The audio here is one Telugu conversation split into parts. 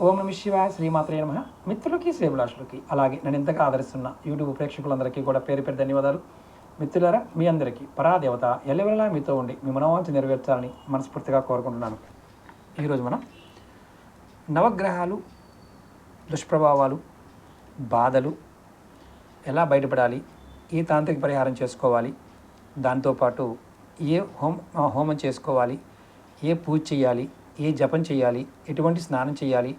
ఓం నమ శివాయ, శ్రీమాత్రే నమః. మిత్రులకి, శ్రేభిలాషులకి, అలాగే నన్ను ఇంతగా ఆదరిస్తున్న యూట్యూబ్ ప్రేక్షకులందరికీ కూడా పేరు పేరు ధన్యవాదాలు. మిత్రులారా, మీ అందరికీ పరాదేవత ఎల్లవెల్లా మీతో ఉండి మీ మనోవాంఛ నెరవేర్చాలని మనస్ఫూర్తిగా కోరుకుంటున్నాను. ఈరోజు మనం నవగ్రహాలు, దుష్ప్రభావాలు, బాధలు ఎలా బయటపడాలి, ఏ తాంత్రిక పరిహారం చేసుకోవాలి, దాంతోపాటు ఏ హోమం చేసుకోవాలి, ఏ పూజ చేయాలి, ఏ జపం చేయాలి, ఎటువంటి స్నానం చేయాలి,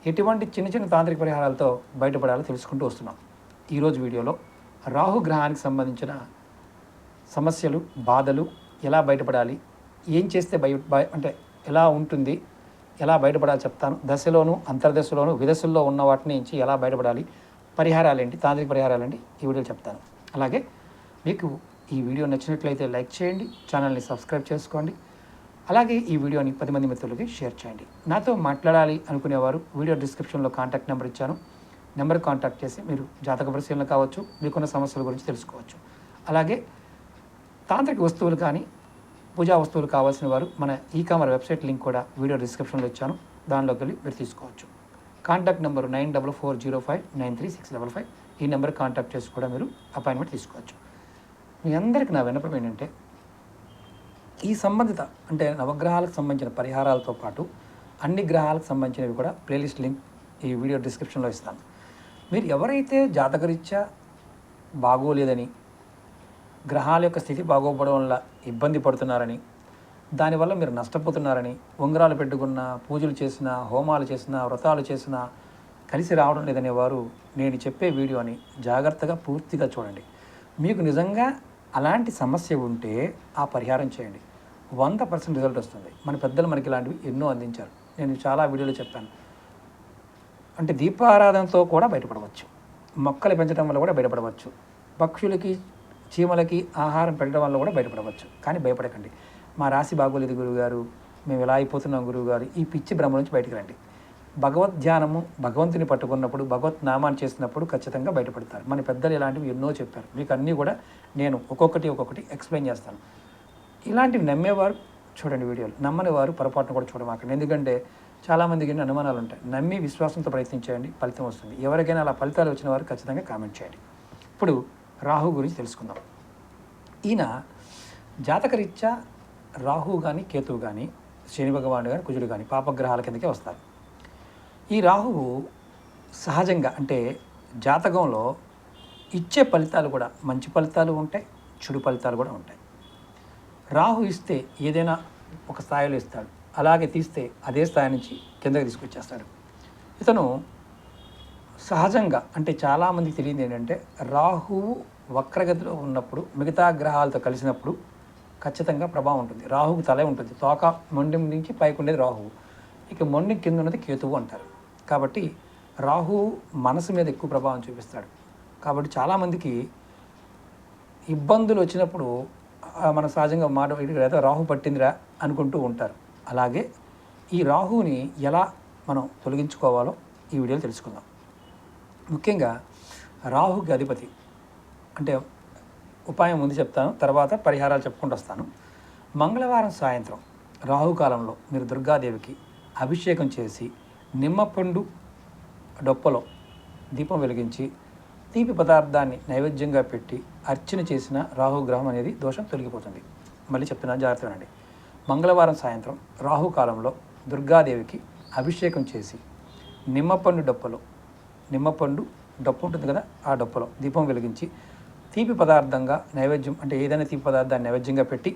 ఎటువంటి చిన్న చిన్న తాంత్రిక పరిహారాలతో బయటపడాలో తెలుసుకుంటూ వస్తున్నాం. ఈరోజు వీడియోలో రాహుగ్రహానికి సంబంధించిన సమస్యలు, బాధలు ఎలా బయటపడాలి, ఏం చేస్తే అంటే ఎలా ఉంటుంది, ఎలా బయటపడాలి చెప్తాను. దశలోను, అంతర్దశలోను, విదశల్లో ఉన్న వాటి నుంచి ఎలా బయటపడాలి, పరిహారాలేంటి, తాంత్రిక పరిహారాలేంటి, ఈ వీడియోలో చెప్తాను. అలాగే మీకు ఈ వీడియో నచ్చినట్లయితే లైక్ చేయండి, ఛానల్ని సబ్స్క్రైబ్ చేసుకోండి. అలాగే ఈ వీడియోని 10 మంది మిత్రులకి షేర్ చేయండి. నాతో మాట్లాడాలి అనుకునేవారు వీడియో డిస్క్రిప్షన్లో కాంటాక్ట్ నెంబర్ ఇచ్చాను. నెంబర్ కాంటాక్ట్ చేసి మీరు జాతక పరిశీలన కావచ్చు, మీకున్న సమస్యల గురించి తెలుసుకోవచ్చు. అలాగే తాంత్రిక వస్తువులు కానీ పూజా వస్తువులు కావాల్సిన వారు మన ఈకామర్ వెబ్సైట్ లింక్ కూడా వీడియో డిస్క్రిప్షన్లో ఇచ్చాను, దానిలోకి వెళ్ళి మీరు తీసుకోవచ్చు. Contact number 9440593655. ఈ నెంబర్ కాంటాక్ట్ చేసి కూడా మీరు అపాయింట్మెంట్ తీసుకోవచ్చు. మీ అందరికీ నా విన్నపం ఏంటంటే, ఈ సంబంధిత అంటే నవగ్రహాలకు సంబంధించిన పరిహారాలతో పాటు అన్ని గ్రహాలకు సంబంధించినవి కూడా ప్లేలిస్ట్ లింక్ ఈ వీడియో డిస్క్రిప్షన్లో ఇస్తాను. మీరు ఎవరైతే జాతకరీత్యా బాగోలేదని, గ్రహాల యొక్క స్థితి బాగోపోవడం వల్ల ఇబ్బంది పడుతున్నారని, దానివల్ల మీరు నష్టపోతున్నారని, ఉంగరాలు పెట్టుకున్న, పూజలు చేసిన, హోమాలు చేసిన, వ్రతాలు చేసిన కలిసి రావడం లేదనే వారు నేను చెప్పే వీడియోని జాగ్రత్తగా పూర్తిగా చూడండి. మీకు నిజంగా అలాంటి సమస్య ఉంటే ఆ పరిహారం చేయండి, 100% రిజల్ట్ వస్తుంది. మన పెద్దలు మనకి ఇలాంటివి ఎన్నో అందించారు. నేను చాలా వీడియోలో చెప్పాను. అంటే దీపారాధనతో కూడా బయటపడవచ్చు, మొక్కలు పెంచడం వల్ల కూడా బయటపడవచ్చు, పక్షులకి, చీమలకి ఆహారం పెట్టడం వల్ల కూడా బయటపడవచ్చు. కానీ భయపడకండి. మా రాశి బాగోలేదు గురువుగారు, మేము ఎలా అయిపోతున్నాం గురువుగారు, ఈ పిచ్చి భ్రమ నుంచి బయటకు రండి. భగవద్ ధ్యానము, భగవంతుని పట్టుకున్నప్పుడు, భగవత్ నామాన్ని చేసినప్పుడు ఖచ్చితంగా బయటపడతారు. మన పెద్దలు ఇలాంటివి ఎన్నో చెప్పారు. మీకు అన్నీ కూడా నేను ఒక్కొక్కటి ఎక్స్ప్లెయిన్ చేస్తాను. ఇలాంటివి నమ్మేవారు చూడండి వీడియోలు, నమ్మని వారు పొరపాటును కూడా చూడమాకండి. ఎందుకంటే చాలామందికి ఎన్నో అనుమానాలు ఉంటాయి. నమ్మి విశ్వాసంతో ప్రయత్నించేయండి, ఫలితం వస్తుంది. ఎవరికైనా అలా ఫలితాలు వచ్చిన వారు ఖచ్చితంగా కామెంట్ చేయండి. ఇప్పుడు రాహు గురించి తెలుసుకుందాం. ఈయన జాతకరీత్యా రాహు కానీ, కేతువు కానీ, శని భగవానుడు కానీ, కుజుడు కానీ పాపగ్రహాల కిందకే వస్తారు. ఈ రాహువు సహజంగా అంటే జాతకంలో ఇచ్చే ఫలితాలు కూడా మంచి ఫలితాలు ఉంటాయి, చెడు ఫలితాలు కూడా ఉంటాయి. రాహు ఇస్తే ఏదైనా ఒక స్థాయిలో ఇస్తాడు, అలాగే తీస్తే అదే స్థాయి నుంచి కిందకి తీసుకొచ్చేస్తాడు. ఇతను సహజంగా అంటే చాలామందికి తెలియదు ఏంటంటే, రాహువు వక్రగతిలో ఉన్నప్పుడు మిగతా గ్రహాలతో కలిసినప్పుడు ఖచ్చితంగా ప్రభావం ఉంటుంది. రాహువుకి తలే ఉంటుంది, తోక మొండెం నుంచి పైకి ఉండేది రాహువు, ఇక మొండెం కింద ఉన్నది కేతువు అంటారు. కాబట్టి రాహువు మనసు మీద ఎక్కువ ప్రభావం చూపిస్తాడు. కాబట్టి చాలామందికి ఇబ్బందులు వచ్చినప్పుడు మన సహజంగా మాట ఏదో రాహు పట్టిందిరా అనుకుంటూ ఉంటారు. అలాగే ఈ రాహుని ఎలా మనం తొలగించుకోవాలో ఈ వీడియోలో తెలుసుకుందాం. ముఖ్యంగా రాహుకి అధిపతి అంటే ఉపాయం ముందు చెప్తాను, తర్వాత పరిహారాలు చెప్పుకుంటూ వస్తాను. మంగళవారం సాయంత్రం రాహుకాలంలో మీరు దుర్గాదేవికి అభిషేకం చేసి నిమ్మపండు డొప్పలో దీపం వెలిగించి తీపి పదార్థాన్ని నైవేద్యంగా పెట్టి అర్చన చేసిన రాహుగ్రహం అనేది దోషం తొలగిపోతుంది. మళ్ళీ చెప్తున్నాను, జాగ్రత్త వినండి. మంగళవారం సాయంత్రం రాహుకాలంలో దుర్గాదేవికి అభిషేకం చేసి నిమ్మపండు డొప్పు ఉంటుంది కదా, ఆ డొప్పలో దీపం వెలిగించి తీపి పదార్థంగా నైవేద్యం అంటే ఏదైనా తీపి పదార్థాన్ని నైవేద్యంగా పెట్టి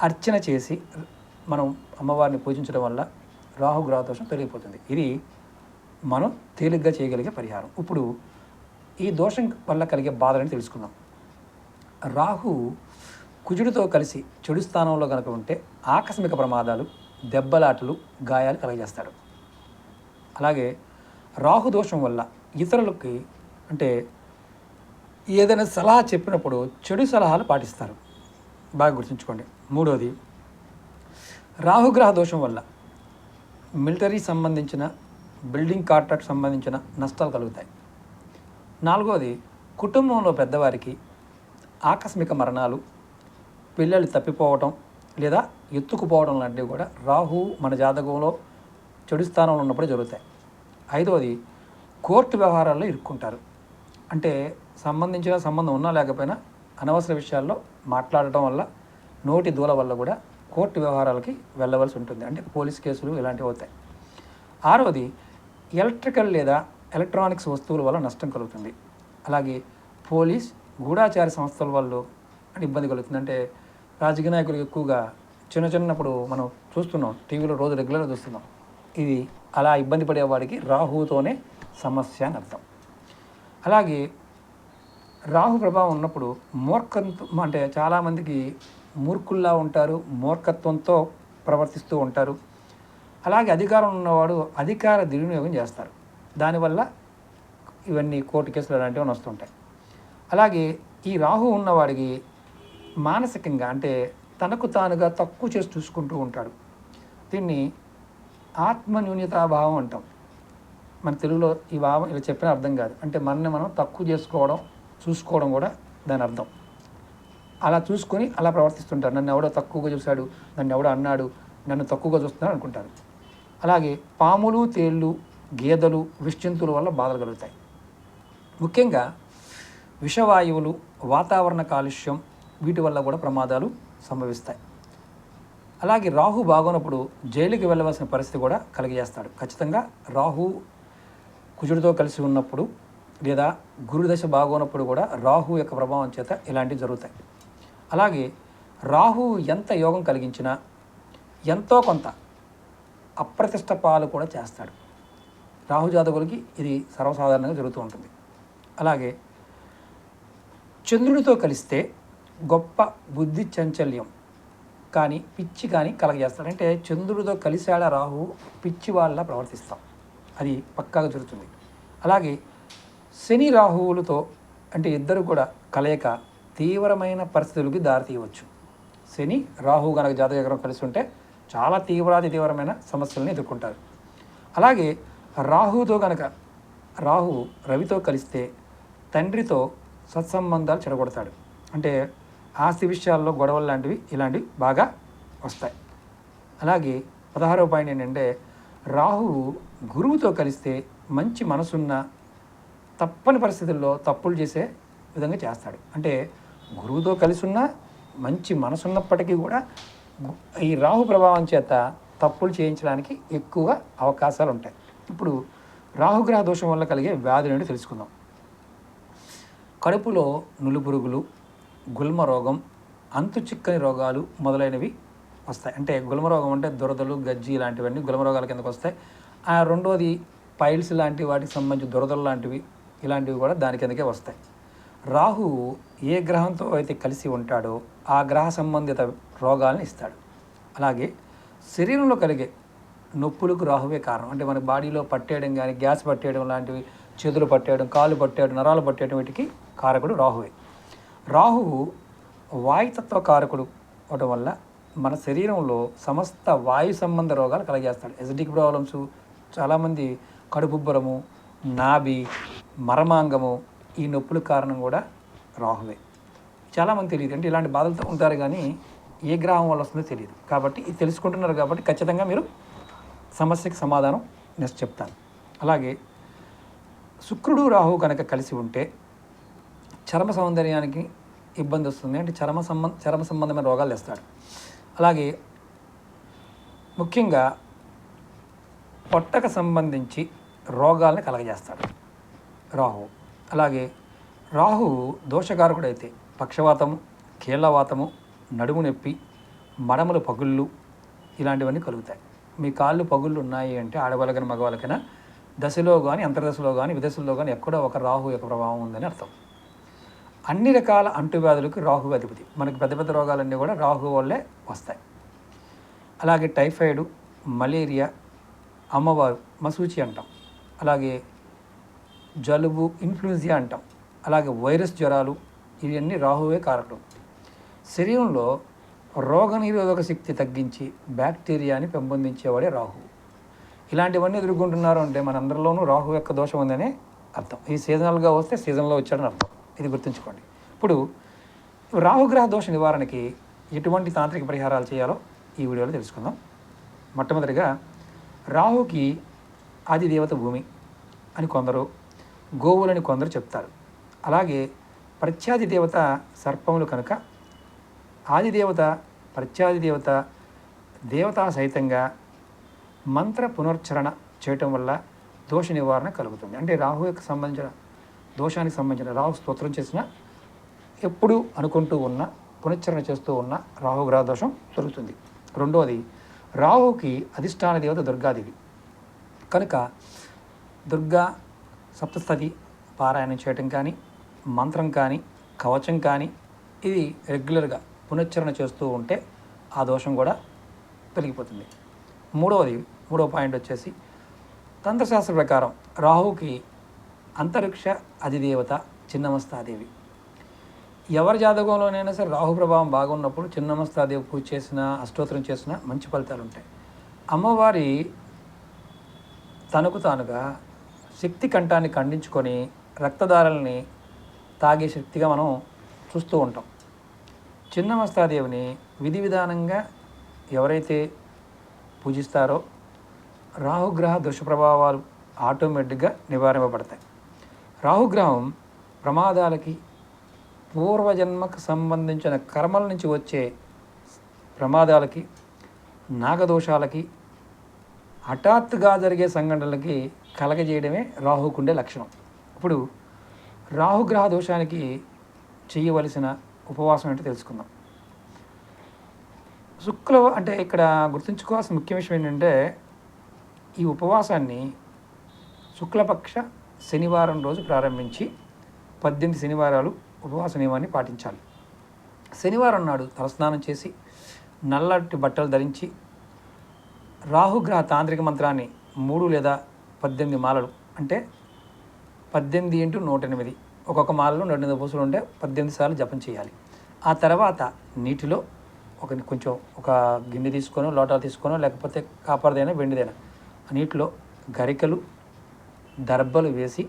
అర్చన చేసి మనం అమ్మవారిని పూజించడం వల్ల రాహుగ్రహ దోషం తొలగిపోతుంది. ఇది మనం తేలిగ్గా చేయగలిగే పరిహారం. ఇప్పుడు ఈ దోషం వల్ల కలిగే బాధలని తెలుసుకుందాం. రాహు కుజుడితో కలిసి చెడు స్థానంలో కనుక ఉంటే ఆకస్మిక ప్రమాదాలు, దెబ్బలాటలు, గాయాలు కలగజేస్తాడు. అలాగే రాహు దోషం వల్ల ఇతరులకి అంటే ఏదైనా సలహా చెప్పినప్పుడు చెడు సలహాలు పాటిస్తారు, బాగా గుర్తుంచుకోండి. మూడోది, రాహుగ్రహ దోషం వల్ల మిలిటరీ సంబంధించిన, బిల్డింగ్ కాంట్రాక్ట్ సంబంధించిన నష్టాలు కలుగుతాయి. నాలుగోది, కుటుంబంలో పెద్దవారికి ఆకస్మిక మరణాలు, పిల్లలు తప్పిపోవటం లేదా ఎత్తుకుపోవడం లాంటివి కూడా రాహు మన జాతకంలో చెడు స్థానంలో ఉన్నప్పుడు జరుగుతాయి. ఐదవది కోర్టు వ్యవహారాల్లో ఇరుక్కుంటారు. అంటే సంబంధం ఉన్నా లేకపోయినా అనవసర విషయాల్లో మాట్లాడటం వల్ల, నోటి దూల వల్ల కూడా కోర్టు వ్యవహారాలకి వెళ్ళవలసి ఉంటుంది. అంటే పోలీస్ కేసులు ఇలాంటివి అవుతాయి. ఆరవది ఎలక్ట్రికల్ లేదా ఎలక్ట్రానిక్స్ వస్తువుల వల్ల నష్టం కలుగుతుంది. అలాగే పోలీస్ గూఢాచార సంస్థల వల్ల ఇబ్బంది కలుగుతుంది. అంటే రాజకీయ నాయకులు ఎక్కువగా చిన్నప్పుడు మనం చూస్తున్నాం, టీవీలో రోజు రెగ్యులర్గా చూస్తున్నాం. ఇది అలా ఇబ్బంది పడేవాడికి రాహుతోనే సమస్య అని అర్థం. అలాగే రాహు ప్రభావం ఉన్నప్పుడు మూర్ఖత్వం, అంటే చాలామందికి మూర్ఖుల్లా ఉంటారు, మూర్ఖత్వంతో ప్రవర్తిస్తూ ఉంటారు. అలాగే అధికారం ఉన్నవాడు అధికార దుర్వినియోగం చేస్తారు. దానివల్ల ఇవన్నీ కోర్టు కేసులు అలాంటివన్నీ వస్తుంటాయి. అలాగే ఈ రాహు ఉన్నవాడికి మానసికంగా, అంటే తనకు తానుగా తక్కువ చేసి చూసుకుంటూ ఉంటాడు. దీన్ని ఆత్మన్యూన్యతాభావం అంటాం. మన తెలుగులో ఈ భావం ఇలా చెప్పిన అర్థం కాదు. అంటే మనల్ని మనం తక్కువ చూసుకోవడం కూడా దాని అర్థం. అలా చూసుకొని అలా ప్రవర్తిస్తుంటారు. నన్ను ఎవడో తక్కువగా చూశాడు, నన్ను ఎవడో అన్నాడు, నన్ను తక్కువగా చూస్తున్నాడు అనుకుంటారు. అలాగే పాములు, తేళ్ళు, గేదెలు, విషజంతువుల వల్ల బాధలు కలుగుతాయి. ముఖ్యంగా విషవాయువులు, వాతావరణ కాలుష్యం, వీటి వల్ల కూడా ప్రమాదాలు సంభవిస్తాయి. అలాగే రాహు బాగోనప్పుడు జైలుకి వెళ్ళవలసిన పరిస్థితి కూడా కలిగజేస్తాడు. ఖచ్చితంగా రాహు కుజుడితో కలిసి ఉన్నప్పుడు లేదా గురు దశ బాగోనప్పుడు కూడా రాహు యొక్క ప్రభావం చేత ఇలాంటివి జరుగుతాయి. అలాగే రాహు ఎంత యోగం కలిగించినా ఎంతో కొంత అప్రతిష్ట పాలు కూడా చేస్తాడు. రాహు జాతకులకి ఇది సర్వసాధారణంగా జరుగుతూ ఉంటుంది. అలాగే చంద్రుడితో కలిస్తే గొప్ప బుద్ధి చాంచల్యం కానీ పిచ్చి కానీ కలగజేస్తాడు. అంటే చంద్రుడితో కలిశాడ రాహు, పిచ్చి వాళ్ళ ప్రవర్తిస్తాం, అది పక్కాగా జరుగుతుంది. అలాగే శని రాహువులతో, అంటే ఇద్దరు కూడా కలయిక తీవ్రమైన పరిస్థితులకి దారితీయవచ్చు. శని రాహు కనుక జాతకచక్రం కలిసి ఉంటే చాలా తీవ్రమైన సమస్యలను ఎదుర్కొంటారు. అలాగే రాహు రవితో కలిస్తే తండ్రితో సత్సంబంధాలు చెడగొడతాడు. అంటే ఆస్తి విషయాల్లో గొడవలు ఇలాంటివి బాగా వస్తాయి. అలాగే 16వ పాయింట్ ఏంటంటే రాహువు గురువుతో కలిస్తే మంచి మనసున్న తప్పని పరిస్థితుల్లో తప్పులు చేసే విధంగా చేస్తాడు. అంటే గురువుతో కలిసి ఉన్న మంచి మనసున్నప్పటికీ కూడా ఈ రాహు ప్రభావం చేత తప్పులు చేయించడానికి ఎక్కువగా అవకాశాలు ఉంటాయి. ఇప్పుడు రాహుగ్రహ దోషం వల్ల కలిగే వ్యాధులు ఏంటో తెలుసుకుందాం. కడుపులో నులుపురుగులు, గుల్మ రోగం, అంతు చిక్కని రోగాలు మొదలైనవి వస్తాయి. అంటే గుల్మ రోగం అంటే దురదలు, గజ్జి ఇలాంటివన్నీ గుల్మ రోగాల కిందకు వస్తాయి. రెండోది పైల్స్ లాంటి వాటికి సంబంధించి దురదలు లాంటివి, ఇలాంటివి కూడా దాని కిందకే వస్తాయి. రాహు ఏ గ్రహంతో అయితే కలిసి ఉంటాడో ఆ గ్రహ సంబంధిత రోగాలను ఇస్తాడు. అలాగే శరీరంలో కలిగే నొప్పులకు రాహువే కారణం. అంటే మన బాడీలో పట్టేయడం కానీ, గ్యాస్ పట్టేయడం లాంటివి, చేతులు పట్టేయడం, కాళ్ళు పట్టేయడం, నరాలు పట్టేయడం, వీటికి కారకుడు రాహువే. రాహువు వాయుతత్వ కారకుడు అవడం వల్ల మన శరీరంలో సమస్త వాయు సంబంధ రోగాలు కలగజేస్తాడు. ఎసిడిక్ ప్రాబ్లమ్స్, చాలామంది కడుపుబ్బరము, నాభి, మర్మాంగము, ఈ నొప్పుల కారణం కూడా రాహువే. చాలామంది తెలియదు. అంటే ఇలాంటి బాధలతో ఉంటారు కానీ ఏ గ్రహం వల్ల వస్తుందో తెలియదు. కాబట్టి ఇది తెలుసుకుంటున్నారు కాబట్టి ఖచ్చితంగా మీరు సమస్యకి సమాధానం నెక్స్ట్ చెప్తాను. అలాగే శుక్రుడు రాహువు కనుక కలిసి ఉంటే చర్మ సౌందర్యానికి ఇబ్బంది వస్తుంది. అంటే చర్మ సంబంధమైన రోగాలు తెస్తాడు. అలాగే ముఖ్యంగా పొట్టకు సంబంధించి రోగాల్ని కలగజేస్తాడు రాహువు. అలాగే రాహువు దోషకారకుడైతే పక్షవాతము, కీళ్ళవాతము, నడుము నొప్పి, మడమలు పగుళ్ళు ఇలాంటివన్నీ కలుగుతాయి. మీ కాళ్ళు పగుళ్ళు ఉన్నాయి అంటే ఆడవాళ్ళకైనా మగవాళ్ళకైనా దశలో కానీ, అంతర్దశలో కానీ, విదశలో కానీ ఎక్కడో ఒక రాహు యొక్క ప్రభావం ఉందని అర్థం. అన్ని రకాల అంటువ్యాధులకు రాహు అధిపతి. మనకి పెద్ద పెద్ద రోగాలన్నీ కూడా రాహు వల్లే వస్తాయి. అలాగే టైఫాయిడ్, మలేరియా, అమ్మవారు, మసూచి అంటాం. అలాగే జలుబు, ఇన్ఫ్లుయెంజా అంటాం. అలాగే వైరస్ జ్వరాలు, ఇవన్నీ రాహువే కారకుడు. శరీరంలో రోగనిరోధక శక్తి తగ్గించి బ్యాక్టీరియాని పెంపొందించేవాడే రాహువు. ఇలాంటివన్నీ ఎదుర్కొంటున్నారు అంటే మనందరిలోనూ రాహు యొక్క దోషం ఉందని అర్థం. ఈ సీజనల్గా వస్తే సీజన్లో వచ్చాడని అర్థం. ఇది గుర్తుంచుకోండి. ఇప్పుడు రాహుగ్రహ దోష నివారణకి ఎటువంటి తాంత్రిక పరిహారాలు చేయాలో ఈ వీడియోలో తెలుసుకుందాం. మొట్టమొదటిగా రాహుకి ఆదిదేవత భూమి, అని కొందరు, గోవులని కొందరు చెప్తారు. అలాగే ప్రత్యాది దేవత సర్పములు కనుక ఆదిదేవత ప్రత్యాది దేవత దేవతా సహితంగా మంత్ర పునర్చరణ చేయటం వల్ల దోష నివారణ కలుగుతుంది. అంటే రాహు యొక్క సంబంధించిన దోషానికి సంబంధించిన రాహు స్తోత్రం చేసిన ఎప్పుడు అనుకుంటూ ఉన్న పునశ్చరణ చేస్తూ ఉన్న రాహుగ్రహ దోషం దొరుకుతుంది. రెండవది, రాహుకి అధిష్టాన దేవత దుర్గాదేవి కనుక దుర్గా సప్తస్థతి పారాయణం చేయటం కానీ, మంత్రం కానీ, కవచం కానీ ఇది రెగ్యులర్గా పునశ్చరణ చేస్తూ ఉంటే ఆ దోషం కూడా తొలగిపోతుంది. మూడవ పాయింట్ వచ్చేసి తంత్రశాస్త్ర ప్రకారం రాహుకి అంతరిక్ష అధిదేవత చిన్నమస్తాదేవి. ఎవరి జాతకంలోనైనా సరే రాహు ప్రభావం బాగున్నప్పుడు చిన్నమస్తాదేవి పూజ చేసినా, అష్టోత్తరం చేసినా మంచి ఫలితాలు ఉంటాయి. అమ్మవారి తనకు తానుగా శక్తి కంఠాన్ని ఖండించుకొని రక్తధారల్ని తాగే శక్తిగా మనం చూస్తూ ఉంటాం. చిన్నమస్తాదేవిని విధి విధానంగా ఎవరైతే పూజిస్తారో రాహుగ్రహ దుష్ప్రభావాలు ఆటోమేటిక్గా నివారింపబడతాయి. రాహుగ్రహం ప్రమాదాలకి, పూర్వజన్మకు సంబంధించిన కర్మల నుంచి వచ్చే ప్రమాదాలకి, నాగదోషాలకి, హఠాత్తుగా జరిగే సంఘటనలకి కలగజేయడమే రాహుకుండే లక్షణం. ఇప్పుడు రాహుగ్రహ దోషానికి చేయవలసిన ఉపవాసం ఏంటో తెలుసుకుందాం. అంటే ఇక్కడ గుర్తుంచుకోవాల్సిన ముఖ్య విషయం ఏంటంటే ఈ ఉపవాసాన్ని శుక్లపక్ష శనివారం రోజు ప్రారంభించి 18 శనివారాలు ఉపవాస నియమాన్ని పాటించాలి. శనివారం నాడు తలస్నానం చేసి నల్లటి బట్టలు ధరించి రాహుగ్రహ తాంత్రిక మంత్రాన్ని 3 లేదా 18 మాలలు, అంటే 18 × 108 ఒక్కొక్క మాలలో 200 పూసలు ఉంటే 18 సార్లు జపం చేయాలి. ఆ తర్వాత నీటిలో కొంచెం ఒక గిన్నె తీసుకొని, లోటా తీసుకొని, లేకపోతే కాపర్దైనా వెండిదైనా నీటిలో గరికలు, దర్బలు వేసి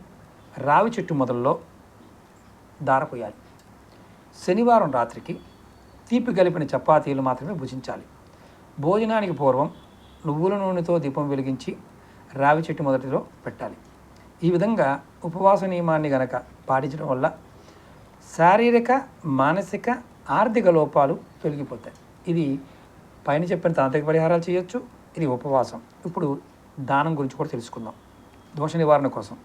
రావి చెట్టు మొదల్లో దారపోయాలి. శనివారం రాత్రికి తీపి కలిపిన చపాతీలు మాత్రమే భుజించాలి. భోజనానికి పూర్వం నువ్వుల నూనెతో దీపం వెలిగించి రావి చెట్టు మొదటిలో పెట్టాలి. ఈ విధంగా ఉపవాస నియమాన్ని గనక పాటించడం వల్ల శారీరక, మానసిక, ఆర్థిక లోపాలు తొలగిపోతాయి. ఇది పైన చెప్పిన తాంత్రిక పరిహారాలు చేయొచ్చు. ఇది ఉపవాసం. ఇప్పుడు దానం గురించి కూడా తెలుసుకుందాం. దోష నివారణ కోసం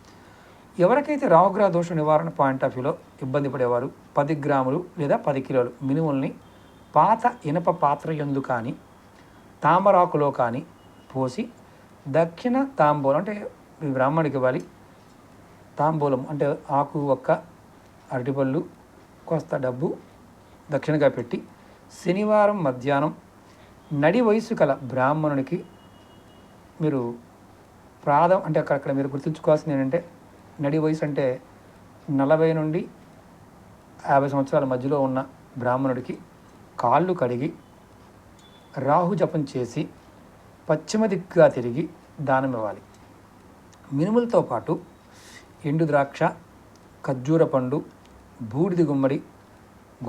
ఎవరికైతే రాహుగ్రహ దోష నివారణ పాయింట్ ఆఫ్ వ్యూలో ఇబ్బంది పడేవారు 10 గ్రాములు లేదా 10 కిలోలు మినుముల్ని పాత ఇనప పాత్ర యందు కానీ, తామరాకులో కానీ పోసి దక్షిణ తాంబూలం, అంటే బ్రాహ్మణికి ఇవ్వాలి. తాంబూలం అంటే ఆకు, ఒక్క, అరటిపళ్ళు, కొంత డబ్బు దక్షిణగా పెట్టి శనివారం మధ్యాహ్నం నడి వయసు కల బ్రాహ్మణునికి మీరు అంటే అక్కడ మీరు గుర్తుంచుకోవాల్సింది ఏంటంటే నడి వయసు అంటే 40 నుండి 50 సంవత్సరాల మధ్యలో ఉన్న బ్రాహ్మణుడికి కాళ్ళు కడిగి రాహు జపం చేసి పశ్చిమ దిక్కుగా తిరిగి దానం ఇవ్వాలి. మినుములతో పాటు ఎండు ద్రాక్ష, ఖర్జూర పండు, బూడిద గుమ్మడి,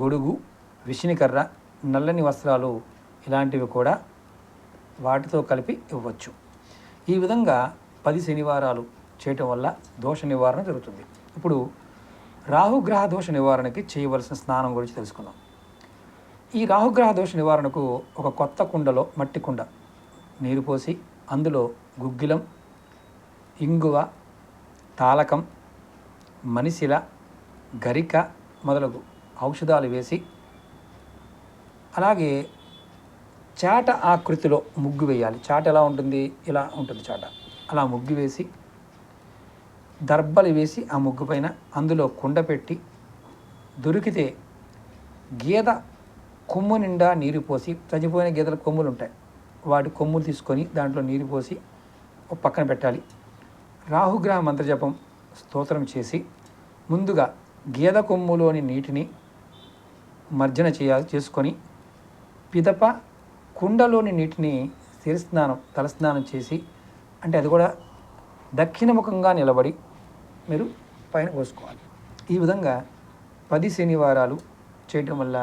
గొడుగు, విషినికర్ర, నల్లని వస్త్రాలు ఇలాంటివి కూడా వాటితో కలిపి ఇవ్వచ్చు. ఈ విధంగా 10 శనివారాలు చేయటం వల్ల దోష నివారణ జరుగుతుంది. ఇప్పుడు రాహుగ్రహ దోష నివారణకి చేయవలసిన స్నానం గురించి తెలుసుకుందాం. ఈ రాహుగ్రహ దోష నివారణకు ఒక కొత్త కుండలో, మట్టి కుండ, నీరు పోసి అందులో గుగ్గిలం, ఇంగువ, తాలకం, మనిశిల, గరిక మొదలగు ఔషధాలు వేసి, అలాగే చాట ఆకృతిలో ముగ్గు వేయాలి. చాట ఎలా ఉంటుంది? ఇలా ఉంటుంది చాట. అలా ముగ్గు వేసి దర్బలు వేసి ఆ ముగ్గు పైన అందులో కుండ పెట్టి, దొరికితే గేదె కొమ్ము నిండా నీరు పోసి, చనిపోయిన గేదెల కొమ్ములు ఉంటాయి, వాటి కొమ్ములు తీసుకొని దాంట్లో నీరు పోసి ఒక పక్కన పెట్టాలి. రాహుగ్రహ మంత్రజపం స్తోత్రం చేసి ముందుగా గేదె కొమ్ములోని నీటిని మర్జన చేసుకొని పిదప కుండలోని నీటిని తలస్నానం చేసి, అంటే అది కూడా దక్షిణముఖంగా నిలబడి మీరు పైన పోసుకోవాలి. ఈ విధంగా 10 శనివారాలు చేయటం వల్ల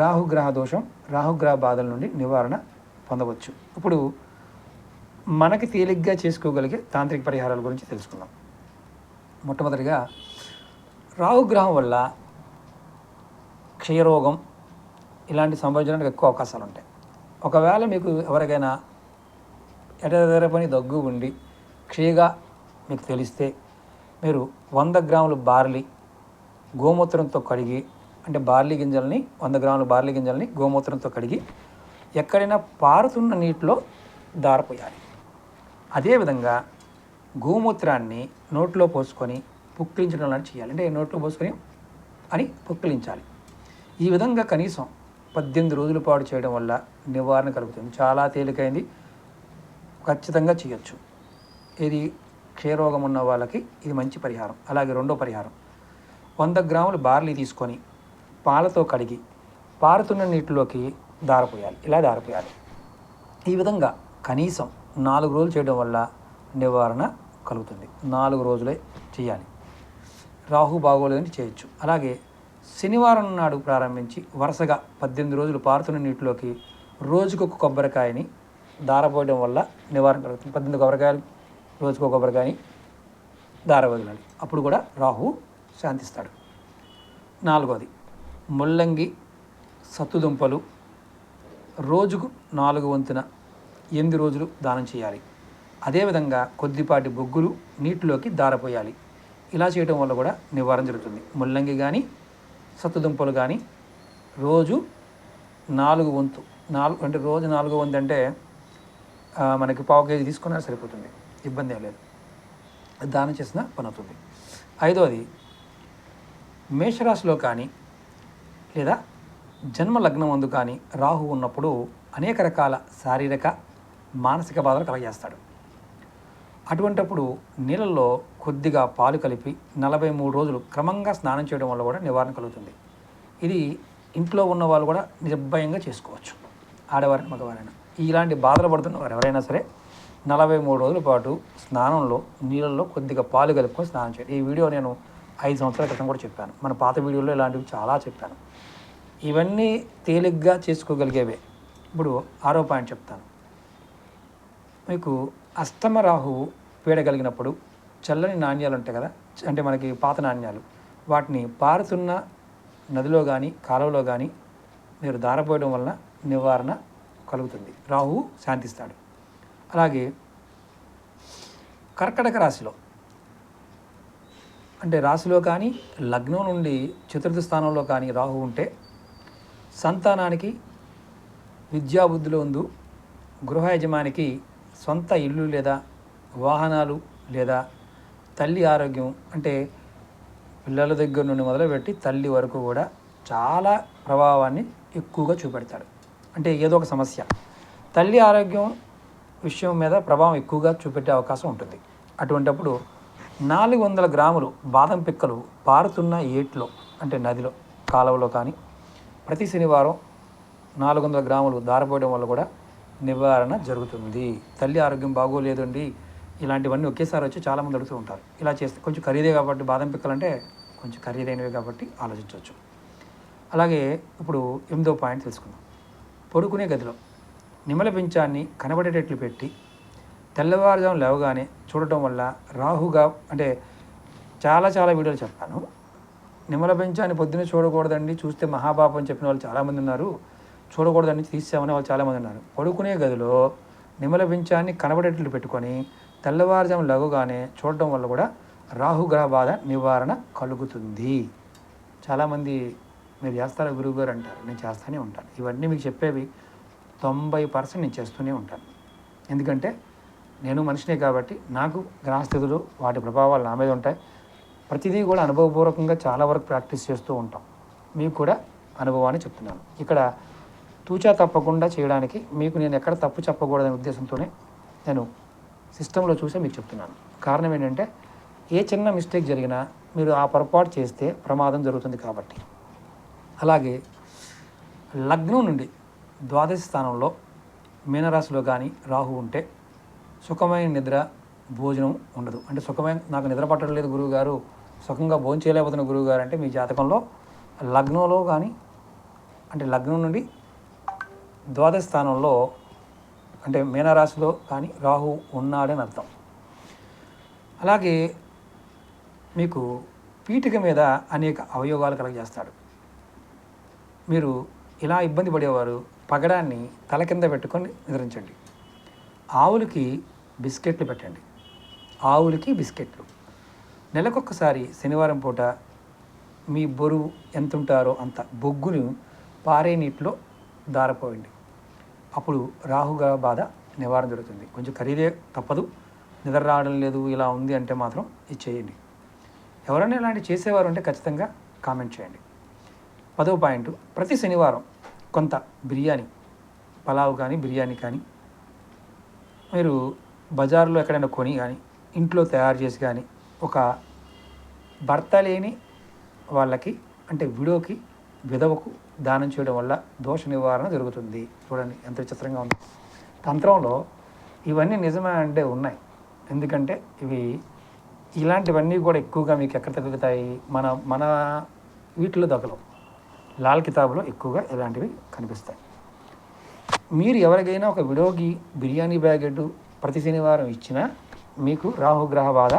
రాహుగ్రహ దోషం, రాహుగ్రహ బాధల నుండి నివారణ పొందవచ్చు. ఇప్పుడు మనకి తేలిగ్గా చేసుకోగలిగే తాంత్రిక పరిహారాల గురించి తెలుసుకుందాం. మొట్టమొదటిగా రాహుగ్రహం వల్ల క్షయరోగం ఇలాంటి సంభవించడానికి ఎక్కువ అవకాశాలు ఉంటాయి. ఒకవేళ మీకు ఎవరికైనా ఎడతెరపని దగ్గు ఉండి క్షయగా మీకు తెలిస్తే మీరు 100 గ్రాములు బార్లీ గోమూత్రంతో కడిగి, అంటే బార్లీ గింజల్ని 100 గ్రాముల బార్లీ గింజల్ని గోమూత్రంతో కడిగి ఎక్కడైనా పారుతున్న నీటిలో దారపోయాలి. అదేవిధంగా గోమూత్రాన్ని నోట్లో పోసుకొని పుక్కిలించడం లాంటి చేయాలి. అంటే నోట్లో పోసుకొని అని పుక్కిలించాలి. ఈ విధంగా కనీసం 18 రోజుల పాటు చేయడం వల్ల నివారణ కలుగుతుంది. చాలా తేలికైంది, ఖచ్చితంగా చేయొచ్చు. ఇది క్షయరోగం ఉన్న వాళ్ళకి ఇది మంచి పరిహారం. అలాగే రెండో పరిహారం, 100 గ్రాములు బార్లీ తీసుకొని పాలతో కడిగి పారుతున్న నీటిలోకి దారపోయాలి. ఇలా దారపోయాలి. ఈ విధంగా కనీసం 4 రోజులు చేయడం వల్ల నివారణ కలుగుతుంది. 4 రోజులే చేయాలి. రాహు బాగోలేదని చేయొచ్చు. అలాగే శనివారం నాడు ప్రారంభించి వరుసగా 18 రోజులు పారుతున్న నీటిలోకి రోజుకొక కొబ్బరికాయని దారపోయడం వల్ల నివారణ కలుగుతుంది. 18 కొబ్బరికాయలు రోజుకొక కొబ్బరికాయని దారవదలాలి. అప్పుడు కూడా రాహు శాంతిస్తాడు. 4వది, ముల్లంగి సత్తుదుంపలు రోజుకు 4 వంతున 8 రోజులు దానం చేయాలి. అదేవిధంగా కొద్దిపాటి బొగ్గులు నీటిలోకి దారపోయాలి. ఇలా చేయడం వల్ల కూడా నివారణ జరుగుతుంది. ముల్లంగి కానీ సత్తుదుంపలు కానీ రోజు 4 వంతు అంటే రోజు 4 వంతు అంటే మనకి 1/4 కేజీ తీసుకున్నా సరిపోతుంది, ఇబ్బంది ఏం లేదు. దానం చేసిన పని అవుతుంది. 5వది, మేషరాశిలో కానీ లేదా జన్మ లగ్నం అందు కానీ రాహు ఉన్నప్పుడు అనేక రకాల శారీరక మానసిక బాధలు కలగజేస్తాడు. అటువంటప్పుడు నీళ్ళల్లో కొద్దిగా పాలు కలిపి 43 రోజులు క్రమంగా స్నానం చేయడం వల్ల కూడా నివారణ కలుగుతుంది. ఇది ఇంట్లో ఉన్న వాళ్ళు కూడా నిర్భయంగా చేసుకోవచ్చు, ఆడవారైనా మగవారైనా. ఇలాంటి బాధలు పడుతున్న వారు ఎవరైనా సరే 43 రోజుల పాటు స్నానంలో నీళ్ళల్లో కొద్దిగా పాలు కలుపుకొని స్నానం చేయండి. ఈ వీడియో నేను 5 సంవత్సరాల క్రితం కూడా చెప్పాను. మన పాత వీడియోలో ఇలాంటివి చాలా చెప్పాను. ఇవన్నీ తేలిగ్గా చేసుకోగలిగేవే. ఇప్పుడు 6వ పాయింట్ చెప్తాను. మీకు అష్టమ రాహువు పీడ కలిగినప్పుడు చల్లని నాణ్యాలు ఉంటాయి కదా, అంటే మనకి పాత నాణ్యాలు, వాటిని పారుతున్న నదిలో కానీ కాలువలో కానీ మీరు దారపోయడం వలన నివారణ కలుగుతుంది. రాహువు శాంతిస్తాడు. అలాగే కర్కటక రాశిలో, అంటే రాశిలో కానీ లగ్నం నుండి చతుర్థ స్థానంలో కానీ రాహు ఉంటే సంతానానికి, విద్యాబుద్ధిలో ఉందు, గృహ యజమానికి సొంత ఇల్లు లేదా వాహనాలు లేదా తల్లి ఆరోగ్యం, అంటే పిల్లల దగ్గర నుండి మొదలుపెట్టి తల్లి వరకు కూడా చాలా ప్రభావాన్ని ఎక్కువగా చూపెడతాడు. అంటే ఏదో ఒక సమస్య తల్లి ఆరోగ్యం విషయం మీద ప్రభావం ఎక్కువగా చూపెట్టే అవకాశం ఉంటుంది. అటువంటప్పుడు 400 గ్రాములు బాదం పిక్కలు పారుతున్న ఏట్లో, అంటే నదిలో కాలువలో కానీ ప్రతి శనివారం 400 గ్రాములు దారపోయడం వల్ల కూడా నివారణ జరుగుతుంది. తల్లి ఆరోగ్యం బాగోలేదండి, ఇలాంటివన్నీ ఒకేసారి వచ్చి చాలామంది అడుగుతూ ఉంటారు. ఇలా చేస్తే కొంచెం ఖరీదే కాబట్టి, బాదం పిక్కలు అంటే కొంచెం ఖరీదైనవి కాబట్టి ఆలోచించవచ్చు. అలాగే ఇప్పుడు 8వ పాయింట్ తెలుసుకుందాం. పడుకునే గదిలో నిమ్మల పించాన్ని కనబడేటట్లు పెట్టి తెల్లవారుజాము లేవగానే చూడటం వల్ల రాహుగా, అంటే చాలా వీడియోలు చెప్పాను. నిమ్మల పించాన్ని పొద్దున్నే చూడకూడదండి, చూస్తే మహాపాపం అని చెప్పిన వాళ్ళు చాలామంది ఉన్నారు. చూడకూడదని తీసామనే వాళ్ళు చాలామంది ఉన్నారు. పడుకునే గదిలో నిమ్మల పించాన్ని కనబడేటట్లు పెట్టుకొని తెల్లవారుజాము లేవగానే చూడటం వల్ల కూడా రాహుగ్రహ బాధ నివారణ కలుగుతుంది. చాలామంది మీరు చేస్తారా గురువుగారు అంటారు. నేను చేస్తూనే ఉంటాను. ఇవన్నీ మీకు చెప్పేవి 90% నేను చేస్తూనే ఉంటాను. ఎందుకంటే నేను మనిషినే కాబట్టి నాకు గ్రహస్థితులు, వాటి ప్రభావాలు నా మీద ఉంటాయి. ప్రతిదీ కూడా అనుభవపూర్వకంగా చాలా వరకు ప్రాక్టీస్ చేస్తూ ఉంటాం. మీకు కూడా అనుభవాన్ని చెప్తున్నాను. ఇక్కడ తూచా తప్పకుండా చేయడానికి మీకు నేను ఎక్కడ తప్పు చెప్పకూడదనే ఉద్దేశంతోనే నేను సిస్టంలో చూసే మీకు చెప్తున్నాను. కారణం ఏంటంటే ఏ చిన్న మిస్టేక్ జరిగినా మీరు ఆ పొరపాటు చేస్తే ప్రమాదం జరుగుతుంది కాబట్టి. అలాగే లగ్నం నుండి ద్వాదశ స్థానంలో మీనరాశిలో కానీ రాహు ఉంటే సుఖమైన నిద్ర, భోజనం ఉండదు. అంటే నాకు నిద్ర పట్టడం లేదు గురువుగారు, సుఖంగా భోజనం చేయలేకపోతున్న గురువుగారు అంటే మీ జాతకంలో లగ్నంలో కానీ, అంటే లగ్నం నుండి ద్వాదశ స్థానంలో, అంటే మీనరాశిలో కానీ రాహు ఉన్నాడని అర్థం. అలాగే మీకు పీఠిక మీద అనేక అవయోగాలు కలగజేస్తాడు. మీరు ఇలా ఇబ్బంది పడేవారు పగడాన్ని తల కింద పెట్టుకొని నిద్రించండి. ఆవులకి బిస్కెట్లు పెట్టండి. ఆవులకి బిస్కెట్లు. నెలకొక్కసారి శనివారం పూట మీ బరువు ఎంత ఉంటారో అంత బొగ్గును పారే నీటిలో దారపోయండి. అప్పుడు రాహుగా బాధ నివారణ జరుగుతుంది. కొంచెం ఖరీదే, తప్పదు. నిద్ర రావడం లేదు ఇలా ఉంది అంటే మాత్రం ఇది చేయండి. ఎవరైనా ఇలాంటివి చేసేవారు అంటే ఖచ్చితంగా కామెంట్ చేయండి. 10వ పాయింట్, ప్రతి శనివారం కొంత బిర్యానీ, పలావ్ కానీ బిర్యానీ కానీ మీరు బజార్లో ఎక్కడైనా కొని కానీ ఇంట్లో తయారు చేసి కానీ ఒక భర్త లేని వాళ్ళకి అంటే విడోకి విధవకు దానం చేయడం వల్ల దోష నివారణ జరుగుతుంది. చూడండి ఎంత విచిత్రంగా ఉంది. తంత్రంలో ఇవన్నీ నిజమే అంటే ఉన్నాయి. ఎందుకంటే ఇలాంటివన్నీ కూడా ఎక్కువగా మీకు ఎక్కడ తగ్గుతాయి, మన వీటిలో తగలవు. లాల్ కితాబులో ఎక్కువగా ఇలాంటివి కనిపిస్తాయి. మీరు ఎవరికైనా ఒక విడోకి బిర్యానీ ప్యాకెట్ ప్రతి శనివారం ఇచ్చినా మీకు రాహుగ్రహ బాధ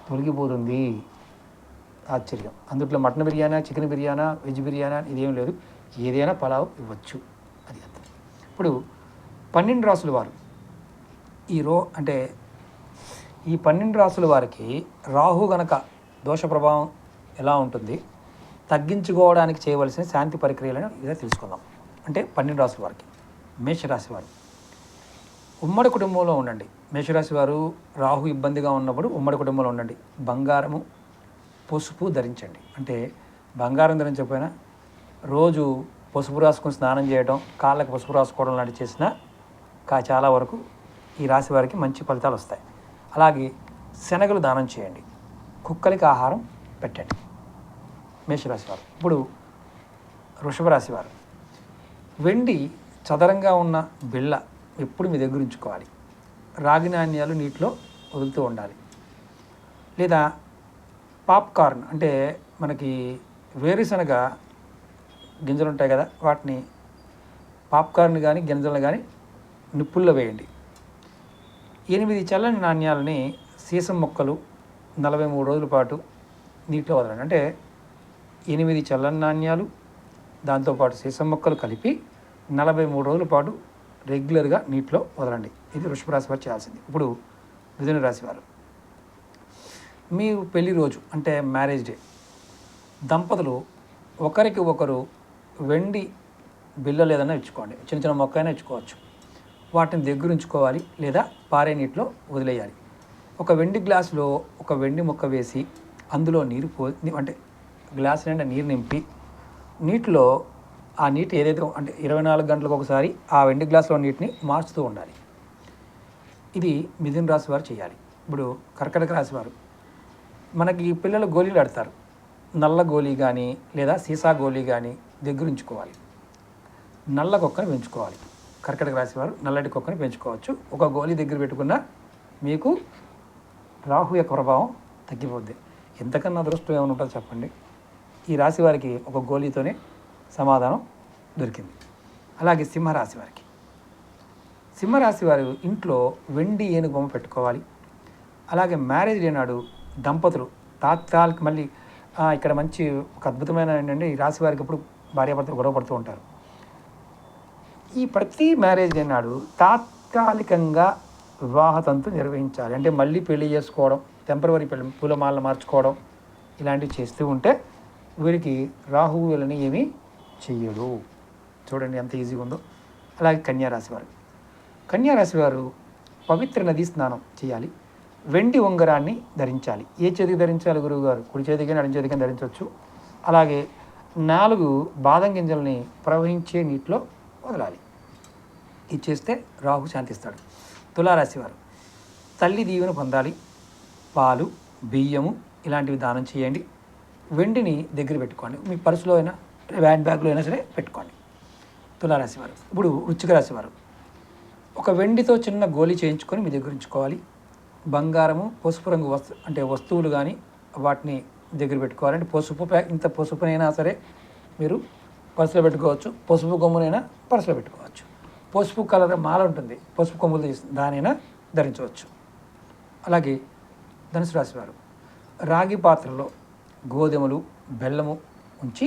తొలగిపోతుంది. ఆశ్చర్యం. అందుట్లో మటన్ బిర్యానా, చికెన్ బిర్యానా, వెజ్ బిర్యానా ఇదేం లేదు. ఏదైనా పలావ్ ఇవ్వచ్చు. అది అంత. ఇప్పుడు 12 రాసుల వారు ఈ 12 రాసుల వారికి రాహు గనక దోష ప్రభావం ఎలా ఉంటుంది, తగ్గించుకోవడానికి చేయవలసిన శాంతి ప్రక్రియలను ఇదే తెలుసుకుందాం. అంటే 12 రాసుల వారికి మేషరాశి వారు ఉమ్మడి కుటుంబంలో ఉండండి. మేషరాశి వారు రాహు ఇబ్బందిగా ఉన్నప్పుడు ఉమ్మడి కుటుంబంలో ఉండండి. బంగారము, పసుపు ధరించండి. అంటే బంగారం ధరించకపోయినా రోజు పసుపు రాసుకొని స్నానం చేయడం, కాళ్ళకి పసుపు రాసుకోవడం లాంటివి చేసినా చాలా వరకు ఈ రాశి వారికి మంచి ఫలితాలు వస్తాయి. అలాగే శనగలు దానం చేయండి. కుక్కలకి ఆహారం పెట్టండి. మేషరాశి వారు. ఇప్పుడు వృషభ రాశి వారు వెండి చదరంగా ఉన్న బిళ్ళ ఎప్పుడు మీ దగ్గర ఉంచుకోవాలి. రాగి నాణ్యాలు నీటిలో వదులుతూ ఉండాలి. లేదా పాప్కార్న్ అంటే మనకి వేరుశనగ గింజలు ఉంటాయి కదా, వాటిని పాప్కార్న్ కానీ గింజలను కానీ నిప్పుల్లో వేయండి. 8 చల్లని నాణ్యాలని సీసం మొక్కలు 43 రోజుల పాటు నీటిలో వదలండి. అంటే 8 చల్లని నాణ్యాలు దాంతోపాటు సీసం మొక్కలు కలిపి 43 రోజుల పాటు రెగ్యులర్గా నీటిలో వదలండి. ఇది వృషభ రాశి వారు చేయాల్సింది. ఇప్పుడు మిథున రాశి వారు మీ పెళ్లి రోజు అంటే మ్యారేజ్ డే, దంపతులు ఒకరికి ఒకరు వెండి బిళ్ళలు ఏదైనా ఇచ్చుకోండి. చిన్న చిన్న మొక్క అయినా ఇచ్చుకోవచ్చు. వాటిని దగ్గర ఉంచుకోవాలి లేదా పారే నీటిలో వదిలేయాలి. ఒక వెండి గ్లాసులో ఒక వెండి మొక్క వేసి అందులో నీరు అంటే గ్లాస్ నిండా నీరు నింపి నీటిలో ఆ నీటి ఏదైతే అంటే 24 గంటలకు ఒకసారి ఆ వెండి గ్లాసులో నీటిని మార్చుతూ ఉండాలి. ఇది మిథున రాశి వారు చేయాలి. ఇప్పుడు కర్కాటక రాశి వారు మనకి పిల్లలు గోళీలు ఆడతారు. నల్ల గోళీ కానీ లేదా సీసా గోళీ కానీ దగ్గర ఉంచుకోవాలి. నల్ల కుక్కని పెంచుకోవాలి. కర్కాటక రాశి వారు నల్లటి కుక్కని పెంచుకోవచ్చు. ఒక గోళీ దగ్గర పెట్టుకున్నా మీకు రాహు యొక్క ప్రభావం తగ్గిపోద్ది. ఎంతకన్నా అదృష్టం ఏమైనా ఉంటుందో చెప్పండి. ఈ రాశి వారికి ఒక గోళీతోనే సమాధానం దొరికింది. అలాగే సింహరాశి వారికి సింహరాశి వారు ఇంట్లో వెండి ఏనుగు బొమ్మ పెట్టుకోవాలి. అలాగే మ్యారేజ్ డే నాడు దంపతులు తాత్కాలిక మళ్ళీ ఇక్కడ మంచి ఒక అద్భుతమైన ఏంటంటే ఈ రాశి వారికి ఎప్పుడు భార్యాభర్తలు గొడవ పడుతూ ఉంటారు. ఈ ప్రతి మ్యారేజ్ డే నాడు తాత్కాలికంగా వివాహతంతు నిర్వహించాలి. అంటే మళ్ళీ పెళ్లి చేసుకోవడం, టెంపరవరీ పెళ్లి, పూలమాలను మార్చుకోవడం ఇలాంటివి చేస్తూ ఉంటే వీరికి రాహువు వీళ్ళని ఏమీ చెయ్యడు. చూడండి ఎంత ఈజీగా ఉందో. అలాగే కన్యారాశి వారు కన్యారాశి వారు పవిత్ర నదీ స్నానం చేయాలి. వెండి ఉంగరాన్ని ధరించాలి. ఏ చేతికి ధరించాలి గురువుగారు? కుడి చేతికి ఎడమ చేతికి ధరించవచ్చు. అలాగే 4 బాదం గింజల్ని ప్రవహించే నీటిలో వదలాలి. ఇది చేస్తే రాహు శాంతిస్తాడు. తులారాశి వారు తల్లి దీవెన పొందాలి. పాలు, బియ్యము ఇలాంటివి దానం చేయండి. వెండిని దగ్గర పెట్టుకోండి. మీ పర్సులో అయినా హ్యాండ్ బ్యాగ్లో అయినా సరే పెట్టుకోండి. తులారాశి వారు. ఇప్పుడు వృశ్చిక రాశి వారు ఒక వెండితో చిన్న గోళీ చేయించుకొని మీ దగ్గర ఉంచుకోవాలి. బంగారము, పసుపు రంగు వస్తువులు కానీ వాటిని దగ్గర పెట్టుకోవాలంటే ఇంత పసుపునైనా సరే మీరు పర్సులో పెట్టుకోవచ్చు. పసుపు కొమ్మునైనా పర్సులో పెట్టుకోవచ్చు. పసుపు కలర్ మాల ఉంటుంది, పసుపు కొమ్ములు దానైనా ధరించవచ్చు. అలాగే ధనుసు రాశి వారు రాగి పాత్రలో గోధుమలు బెల్లము ఉంచి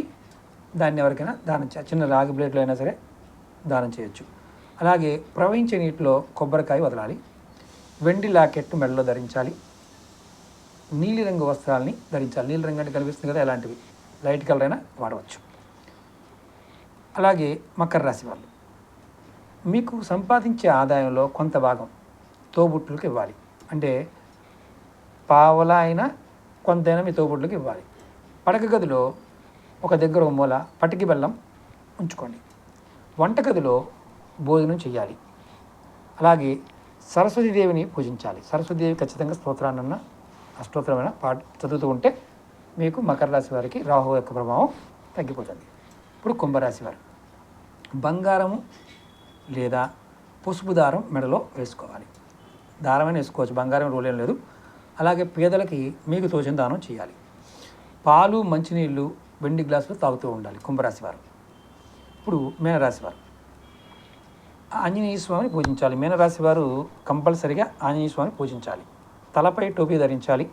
దాన్ని ఎవరికైనా దానం చిన్న రాగి ప్లేట్లో అయినా సరే దానం చేయొచ్చు. అలాగే ప్రవహించే నీటిలో కొబ్బరికాయ వదలాలి. వెండి లాకెట్ మెడలో ధరించాలి. నీలిరంగు వస్త్రాలని ధరించాలి. నీలిరంగు అంటే కనిపిస్తుంది కదా, ఎలాంటివి లైట్ కలర్ అయినా వాడవచ్చు. అలాగే మకర రాశి వాళ్ళు, మీకు సంపాదించే ఆదాయంలో కొంత భాగం తోబుట్టులకు ఇవ్వాలి. అంటే పావలా అయినా కొంతైనా మీ తోబుట్టులకు ఇవ్వాలి. పడక గదిలో ఒక దగ్గర ఒక మూల పటికి బెల్లం ఉంచుకోండి. వంటగదిలో భోజనం చేయాలి. అలాగే సరస్వతీదేవిని పూజించాలి. సరస్వతీదేవి ఖచ్చితంగా స్తోత్రాన్న అష్టోత్తరమైన చదువుతూ ఉంటే మీకు మకర రాశి వారికి రాహు యొక్క ప్రభావం తగ్గిపోతుంది. ఇప్పుడు కుంభరాశి వారు, బంగారము లేదా పసుపు దారం మెడలో వేసుకోవాలి. దారమైనా వేసుకోవచ్చు, బంగారం రూల్ ఏం లేదు. అలాగే పేదలకి మీకు తోచిన దానం చేయాలి. పాలు మంచినీళ్ళు వెండి గ్లాసులు తాగుతూ ఉండాలి కుంభరాశి వారు. ఇప్పుడు మీనరాశి వారు, ఆంజనేయ స్వామిని పూజించాలి. మీనరాశి వారు కంపల్సరిగా ఆంజనేయ స్వామిని పూజించాలి. తలపై టోపీ ధరించాలి.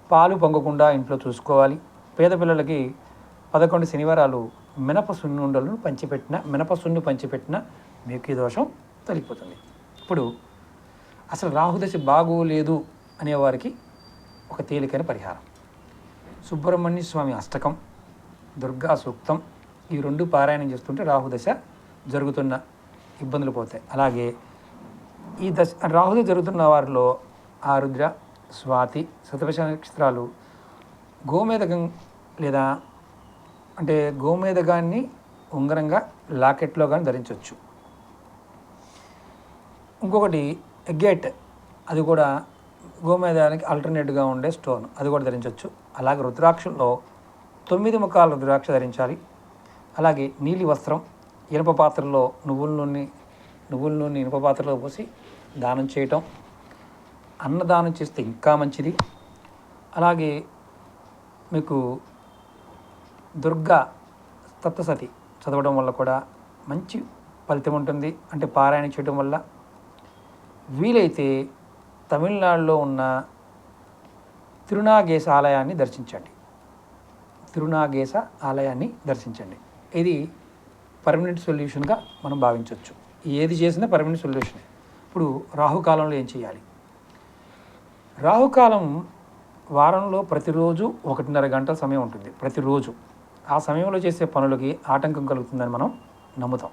పాలు పొంగకుండా ఇంట్లో చూసుకోవాలి. పేద పిల్లలకి 11 శనివారాలు మినప సున్నుండలను పంచిపెట్టిన మీకు ఈ దోషం తొలగిపోతుంది. ఇప్పుడు అసలు రాహుదశ బాగోలేదు అనేవారికి ఒక తేలికైన పరిహారం, సుబ్రహ్మణ్య స్వామి అష్టకం, దుర్గా సూక్తం, ఈ 2 పారాయణం చేస్తుంటే రాహుదశ జరుగుతున్న ఇబ్బందులు పోతాయి. అలాగే ఈ రాహుదశ జరుగుతున్న వారిలో ఆరుద్ర, స్వాతి, శతభిష నక్షత్రాలు గోమేదకం లేదా అంటే గోమేదకాన్ని ఉంగరంగా లాకెట్లో కానీ ధరించవచ్చు. ఇంకొకటి ఎగ్గేట్, అది కూడా గోమేదానికి ఆల్టర్నేట్గా ఉండే స్టోన్, అది కూడా ధరించవచ్చు. అలాగే రుద్రాక్షల్లో 9 ముఖాల రుద్రాక్ష ధరించాలి. అలాగే నీలి వస్త్రం, ఇనుప పాత్రలో నువ్వుల నూనె ఇనుప పాత్రలో పోసి దానం చేయటం, అన్నదానం చేస్తే ఇంకా మంచిది. అలాగే మీకు దుర్గా సప్తసతి చదవడం వల్ల కూడా మంచి ఫలితం ఉంటుంది. అంటే పారాయణ చేయడం వల్ల. వీలైతే తమిళనాడులో ఉన్న తిరునాగేశ ఆలయాన్ని దర్శించండి. ఇది పర్మనెంట్ సొల్యూషన్గా మనం భావించవచ్చు. ఏది చేసినా పర్మనెంట్ సొల్యూషన్. ఇప్పుడు రాహుకాలంలో ఏం చేయాలి? రాహుకాలం వారంలో ప్రతిరోజు 1.5 గంటల సమయం ఉంటుంది. ప్రతిరోజు ఆ సమయంలో చేసే పనులకి ఆటంకం కలుగుతుందని మనం నమ్ముతాం.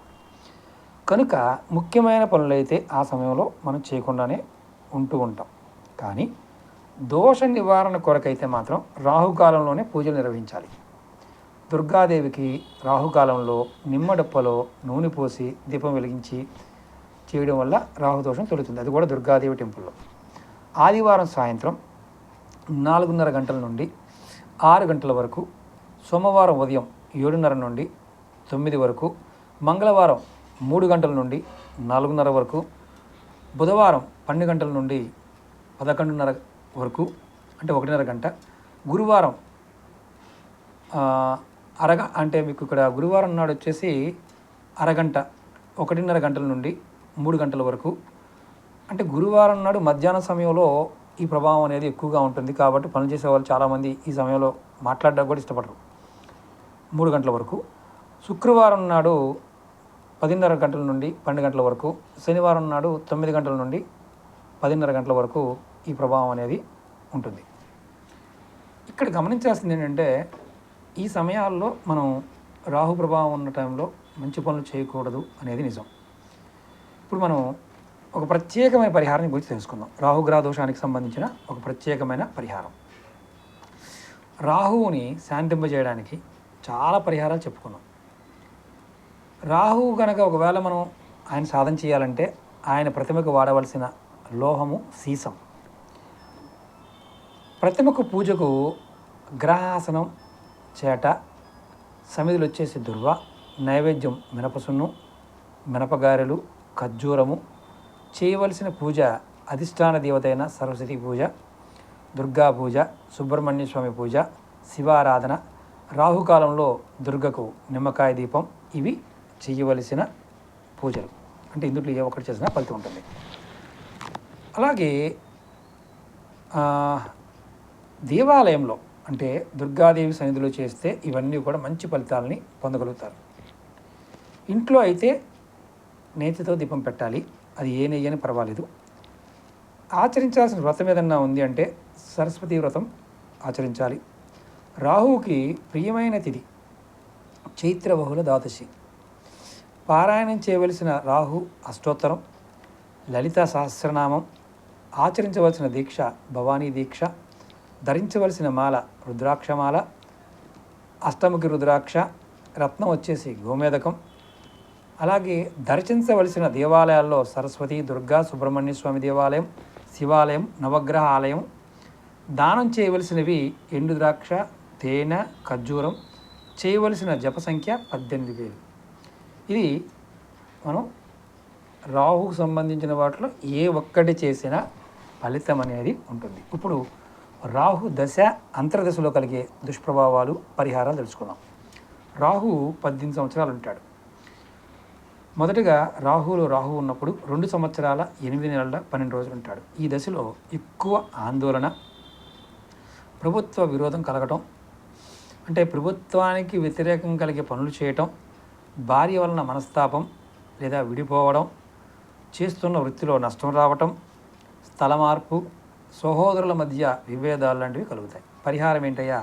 కనుక ముఖ్యమైన పనులైతే ఆ సమయంలో మనం చేయకుండానే ఉంటాం. కానీ దోష నివారణ కొరకైతే మాత్రం రాహుకాలంలోనే పూజలు నిర్వహించాలి. దుర్గాదేవికి రాహుకాలంలో నిమ్మడప్పలో నూనె పోసి దీపం వెలిగించి చేయడం వల్ల రాహుదోషం తొలుగుతుంది. అది కూడా దుర్గాదేవి టెంపుల్లో. ఆదివారం సాయంత్రం 4:30 గంటల నుండి 6 గంటల వరకు, సోమవారం ఉదయం 7:30 నుండి 9 వరకు, మంగళవారం 3 గంటల నుండి 4:30 వరకు, బుధవారం 12 గంటల నుండి 11:30 వరకు, అంటే 1:30 గంట, గురువారం అంటే మీకు ఇక్కడ గురువారం నాడు వచ్చేసి అరగంట, 1:30 గంటల నుండి 3 గంటల వరకు. అంటే గురువారం నాడు మధ్యాహ్నం సమయంలో ఈ ప్రభావం అనేది ఎక్కువగా ఉంటుంది. కాబట్టి పనులు చేసే వాళ్ళు చాలామంది ఈ సమయంలో మాట్లాడడానికి కూడా ఇష్టపడరు. 3 గంటల వరకు. శుక్రవారం నాడు 10:30 గంటల నుండి 12 గంటల వరకు, శనివారం నాడు 9 గంటల నుండి 10:30 గంటల వరకు ఈ ప్రభావం అనేది ఉంటుంది. ఇక్కడ గమనించాల్సింది ఏంటంటే, ఈ సమయాల్లో మనం రాహు ప్రభావం ఉన్న టైంలో మంచి పనులు చేయకూడదు అనేది నిజం. ఇప్పుడు మనం ఒక ప్రత్యేకమైన పరిహారం గురించి తెలుసుకుందాం. రాహుగ్రహ దోషానికి సంబంధించిన ఒక ప్రత్యేకమైన పరిహారం. రాహువుని శాంతింపజేయడానికి చాలా పరిహారాలు చెప్పుకున్నాం. రాహువు కనుక ఒకవేళ మనం ఆయన సాధన చేయాలంటే ఆయన ప్రతిమకు వాడవలసిన లోహము సీసం. ప్రతిమకు పూజకు గ్రహాసనం, చేట, సమిధులు వచ్చేసి దుర్వ, నైవేద్యం మినపసున్ను, మినపగారెలు, ఖర్జూరము. చేయవలసిన పూజ అధిష్టాన దేవత అయిన సరస్వతి పూజ, దుర్గా పూజ, సుబ్రహ్మణ్య స్వామి పూజ, శివారాధన, రాహుకాలంలో దుర్గకు నిమ్మకాయ దీపం. ఇవి చేయవలసిన పూజలు. అంటే ఇందులో ఏ ఒక్కటి చేసినా ఫలితం ఉంటుంది. అలాగే దేవాలయంలో అంటే దుర్గాదేవి సన్నిధిలో చేస్తే ఇవన్నీ కూడా మంచి ఫలితాలని పొందగలుగుతారు. ఇంట్లో అయితే నేతితో దీపం పెట్టాలి, అది ఏ నెయ్యి అని పర్వాలేదు. ఆచరించాల్సిన వ్రతం ఏదన్నా ఉంది అంటే సరస్వతీ వ్రతం ఆచరించాలి. రాహువుకి ప్రియమైన తిథి చైత్ర బహుళ ద్వాదశి. పారాయణం చేయవలసిన రాహు అష్టోత్తరం, లలిత సహస్రనామం, ఆచరించవలసిన దీక్ష భవానీ దీక్ష, ధరించవలసిన మాల రుద్రాక్షమాల, అష్టముఖి రుద్రాక్ష, రత్నం వచ్చేసి గోమేదకం. అలాగే దర్శించవలసిన దేవాలయాల్లో సరస్వతి, దుర్గా, సుబ్రహ్మణ్య స్వామి దేవాలయం, శివాలయం, నవగ్రహ ఆలయం. దానం చేయవలసినవి ఎండు ద్రాక్ష, తేనె, ఖర్జూరం. చేయవలసిన జప సంఖ్య 18,000. ఇది మనం రాహుకు సంబంధించిన వాటిలో ఏ ఒక్కటి చేసినా ఫలితం అనేది ఉంటుంది. ఇప్పుడు రాహు దశ అంతర్దశలో కలిగే దుష్ప్రభావాలు, పరిహారాలు తెలుసుకుందాం. రాహు 18 సంవత్సరాలు ఉంటాడు. మొదటగా రాహు ఉన్నప్పుడు 2 సంవత్సరాల 8 నెలల 12 రోజులు ఉంటాడు. ఈ దశలో ఎక్కువ ఆందోళన, ప్రభుత్వ విరోధం కలగటం, అంటే ప్రభుత్వానికి వ్యతిరేకం కలిగే పనులు చేయటం, భార్య వలన మనస్తాపం లేదా విడిపోవడం, చేస్తున్న వృత్తిలో నష్టం రావటం, స్థల మార్పు, సహోదరుల మధ్య విభేదాలు లాంటివి కలుగుతాయి. పరిహారం ఏంటయ్యా?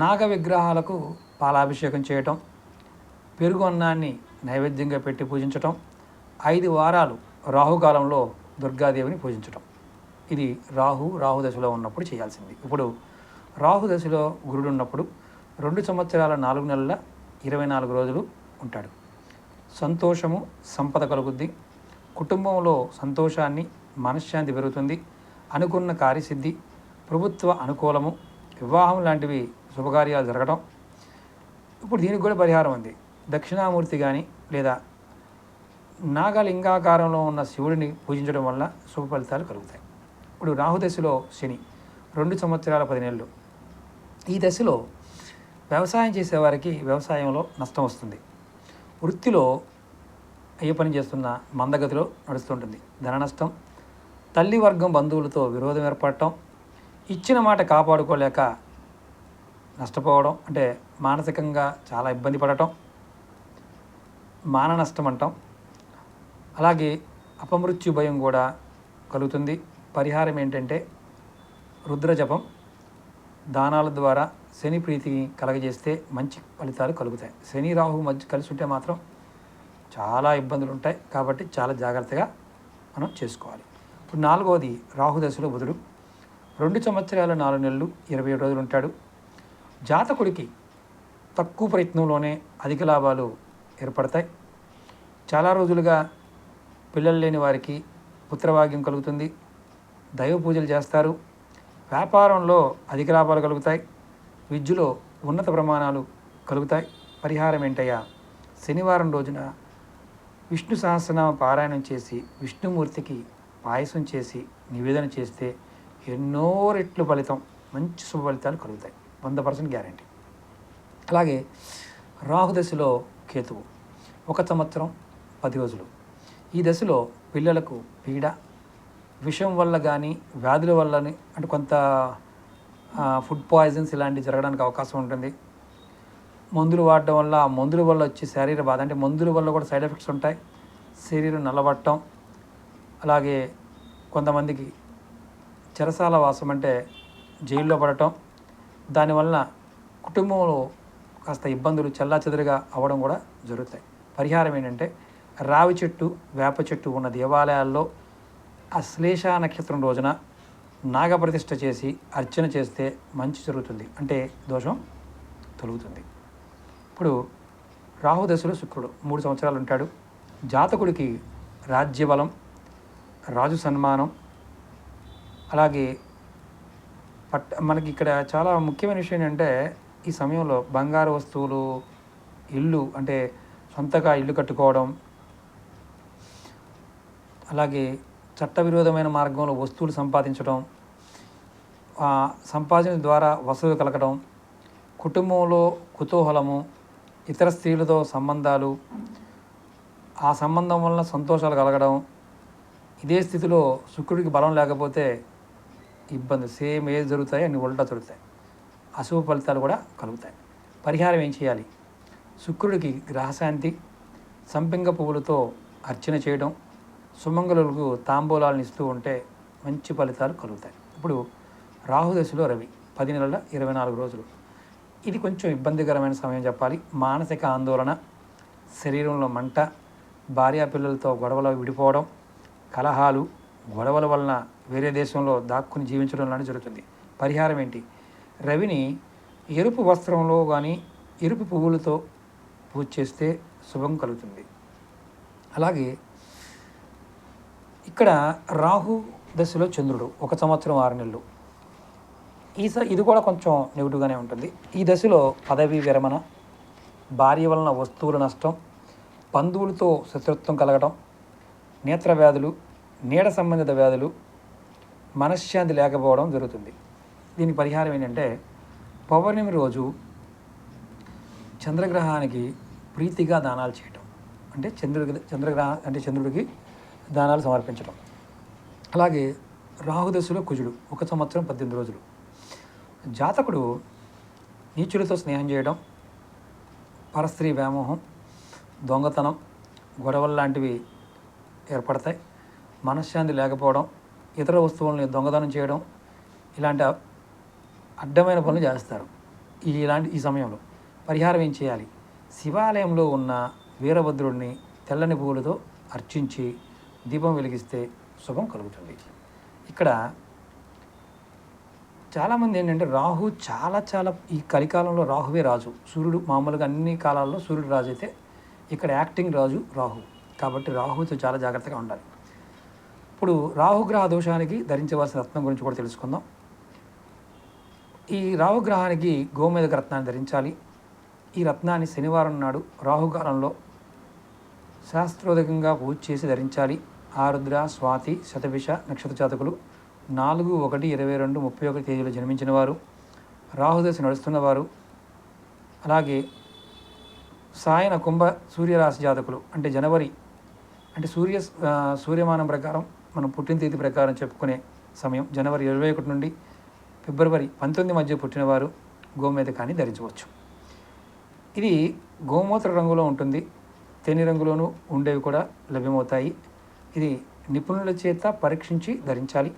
నాగ విగ్రహాలకు పాలాభిషేకం చేయటం, పెరుగు అన్నాన్ని నైవేద్యంగా పెట్టి పూజించటం, 5 వారాలు రాహుకాలంలో దుర్గాదేవిని పూజించటం. ఇది రాహు దశలో ఉన్నప్పుడు చేయాల్సింది. ఇప్పుడు రాహు దశలో గురుడు ఉన్నప్పుడు 2 సంవత్సరాల 4 నెలల 24 రోజులు ఉంటాడు. సంతోషము, సంపద కలుగుద్ది. కుటుంబంలో సంతోషాన్ని, మనశ్శాంతి పెరుగుతుంది. అనుకున్న కార్యసిద్ధి, ప్రభుత్వ అనుకూలము, వివాహం లాంటివి శుభకార్యాలు జరగడం. ఇప్పుడు దీనికి కూడా పరిహారం ఉంది. దక్షిణామూర్తి కానీ లేదా నాగలింగాకారంలో ఉన్న శివుడిని పూజించడం వల్ల శుభ ఫలితాలు కలుగుతాయి. ఇప్పుడు రాహుదశలో శని 2 సంవత్సరాల 10 నెలలు. ఈ దశలో వ్యవసాయం చేసేవారికి వ్యవసాయంలో నష్టం వస్తుంది. వృత్తిలో ఏ పని చేస్తున్నా మందగతిలో నడుస్తుంటుంది. ధన నష్టం, తల్లి వర్గం బంధువులతో విరోధం ఏర్పడటం, ఇచ్చిన మాట కాపాడుకోలేక నష్టపోవడం, అంటే మానసికంగా చాలా ఇబ్బంది పడటం, మాన నష్టం అంటాం. అలాగే అపమృత్యు భయం కూడా కలుగుతుంది. పరిహారం ఏంటంటే రుద్రజపం, దానాల ద్వారా శని ప్రీతిని కలగజేస్తే మంచి ఫలితాలు కలుగుతాయి. శని రాహు మధ్య కలిసి ఉంటే మాత్రం చాలా ఇబ్బందులు ఉంటాయి. కాబట్టి చాలా జాగ్రత్తగా మనం చేసుకోవాలి. ఇప్పుడు 4వది రాహుదశలో బుధుడు 2 సంవత్సరాల 4 నెలలు 27 రోజులు ఉంటాడు. జాతకుడికి తక్కువ ప్రయత్నంలోనే అధిక లాభాలు ఏర్పడతాయి. చాలా రోజులుగా పిల్లలు లేని వారికి పుత్రభాగ్యం కలుగుతుంది. దైవ పూజలు చేస్తారు. వ్యాపారంలో అధిక లాభాలు కలుగుతాయి. విద్యలో ఉన్నత ప్రమాణాలు కలుగుతాయి. పరిహారం ఏంటయ్యా? శనివారం రోజున విష్ణు సహస్రనామ పారాయణం చేసి విష్ణుమూర్తికి పాయసం చేసి నివేదన చేస్తే ఎన్నో రెట్లు ఫలితం, మంచి శుభ ఫలితాలు కలుగుతాయి. 100% గ్యారంటీ. అలాగే రాహుదశలో కేతువు 1 సంవత్సరం 10 రోజులు. ఈ దశలో పిల్లలకు పీడ, విషం వల్ల కానీ వ్యాధుల వల్లని, అంటే కొంత ఫుడ్ పాయిజన్స్ ఇలాంటివి జరగడానికి అవకాశం ఉంటుంది. మందులు వాడడం వల్ల, ఆ మందుల వల్ల వచ్చే శరీర బాధ, అంటే మందుల వల్ల కూడా సైడ్ ఎఫెక్ట్స్ ఉంటాయి. శరీరం నల్లబట్టడం, అలాగే కొంతమందికి చెరసాల వాసం, అంటే జైల్లో పడటం, దానివల్ల కుటుంబంలో కాస్త ఇబ్బందులు చెల్లాచెదురుగా అవ్వడం కూడా జరుగుతాయి. పరిహారం ఏంటంటే రావి చెట్టు, వేప చెట్టు ఉన్న దేవాలయాల్లో అశ్లేష నక్షత్రం రోజున నాగప్రతిష్ఠ చేసి అర్చన చేస్తే మంచి జరుగుతుంది, అంటే దోషం తొలుగుతుంది. ఇప్పుడు రాహుదశలో శుక్రుడు 3 సంవత్సరాలు ఉంటాడు. జాతకుడికి రాజ్యబలం, రాజు సన్మానం, అలాగే మనకి ఇక్కడ చాలా ముఖ్యమైన విషయం ఏంటంటే ఈ సమయంలో బంగారు వస్తువులు, ఇల్లు, అంటే సొంతగా ఇల్లు కట్టుకోవడం, అలాగే చట్టవిరోధమైన మార్గంలో వస్తువులు సంపాదించడం, సంపాదన ద్వారా వసతులు కలగడం, కుటుంబంలో కుతూహలము, ఇతర స్త్రీలతో సంబంధాలు, ఆ సంబంధం వలన సంతోషాలు కలగడం. ఇదే స్థితిలో శుక్రుడికి బలం లేకపోతే ఇబ్బంది సేమ్ ఏది జరుగుతాయి అన్ని ఉల్టా జరుగుతాయి. అశుభ ఫలితాలు కూడా కలుగుతాయి. పరిహారం ఏం చేయాలి? శుక్రుడికి గ్రహశాంతి, సంపింగ పువ్వులతో అర్చన చేయడం, సుమంగళులకు తాంబూలాలను ఇస్తూ ఉంటే మంచి ఫలితాలు కలుగుతాయి. ఇప్పుడు రాహుదశలో రవి 10 నెలల 24 రోజులు. ఇది కొంచెం ఇబ్బందికరమైన సమయం చెప్పాలి. మానసిక ఆందోళన, శరీరంలో మంట, భార్యాపిల్లలతో గొడవలు విడిపోవడం, కలహాలు, గొడవల వలన వేరే దేశంలో దాక్కుని జీవించడం లాంటి జరుగుతుంది. పరిహారం ఏంటి? రవిని ఎరుపు వస్త్రంలో కానీ ఎరుపు పువ్వులతో పూజ చేస్తే శుభం కలుగుతుంది. అలాగే ఇక్కడ రాహు దశలో చంద్రుడు 1 సంవత్సరం 6 నెలలు. ఇది కూడా కొంచెం నెగిటివ్గానే ఉంటుంది. ఈ దశలో పదవీ విరమణ, భార్య వలన వస్తువుల నష్టం, బంధువులతో శత్రుత్వం కలగడం, నేత్ర వ్యాధులు, నీడ సంబంధిత వ్యాధులు, మనశ్శాంతి లేకపోవడం జరుగుతుంది. దీని పరిహారం ఏంటంటే పౌర్ణమి రోజు చంద్రగ్రహానికి ప్రీతిగా దానాలు చేయటం, అంటే చంద్రుడికి దానాలు సమర్పించడం. అలాగే రాహుదశలో కుజుడు 1 సంవత్సరం 18 రోజులు. జాతకుడు నీచులతో స్నేహం చేయడం, పరస్త్రీ వ్యామోహం, దొంగతనం, గొడవలు లాంటివి ఏర్పడతాయి. మనశ్శాంతి లేకపోవడం, ఇతర వస్తువులని దొంగతనం చేయడం, ఇలాంటి అడ్డమైన పనులు చేస్తారు. ఈ సమయంలో పరిహారం ఏం చేయాలి? శివాలయంలో ఉన్న వీరభద్రుడిని తెల్లని పువ్వులతో అర్చించి దీపం వెలిగిస్తే శుభం కలుగుతుంది. ఇక్కడ చాలామంది ఏంటంటే రాహు చాలా ఈ కలికాలంలో రాహువే రాజు. సూర్యుడు మామూలుగా అన్ని కాలాల్లో సూర్యుడు రాజు అయితే ఇక్కడ యాక్టింగ్ రాజు రాహు. కాబట్టి రాహుతో చాలా జాగ్రత్తగా ఉండాలి. ఇప్పుడు రాహుగ్రహ దోషానికి ధరించవలసిన రత్నం గురించి కూడా తెలుసుకుందాం. ఈ రాహుగ్రహానికి గోమేదక రత్నాన్ని ధరించాలి. ఈ రత్నాన్ని శనివారం నాడు రాహుకాలంలో శాస్త్రోదకంగా పూజ చేసి ధరించాలి. ఆరుద్ర, స్వాతి, శతభిష నక్షత్ర జాతకులు 4/1/22/31 తేదీలో జన్మించిన వారు, రాహుదశ నడుస్తున్నవారు, అలాగే సాయన కుంభ సూర్యరాశి జాతకులు అంటే జనవరి అంటే సూర్యమానం ప్రకారం మనం పుట్టిన తేదీ ప్రకారం చెప్పుకునే సమయం జనవరి 21 నుండి ఫిబ్రవరి 19 మధ్య పుట్టినవారు గోమేదకాన్ని ధరించవచ్చు. ఇది గోమూత్ర రంగులో ఉంటుంది. తేనె రంగులోనూ ఉండేవి కూడా లభ్యమవుతాయి. ఇది నిపుణుల చేత పరీక్షించి ధరించాలి.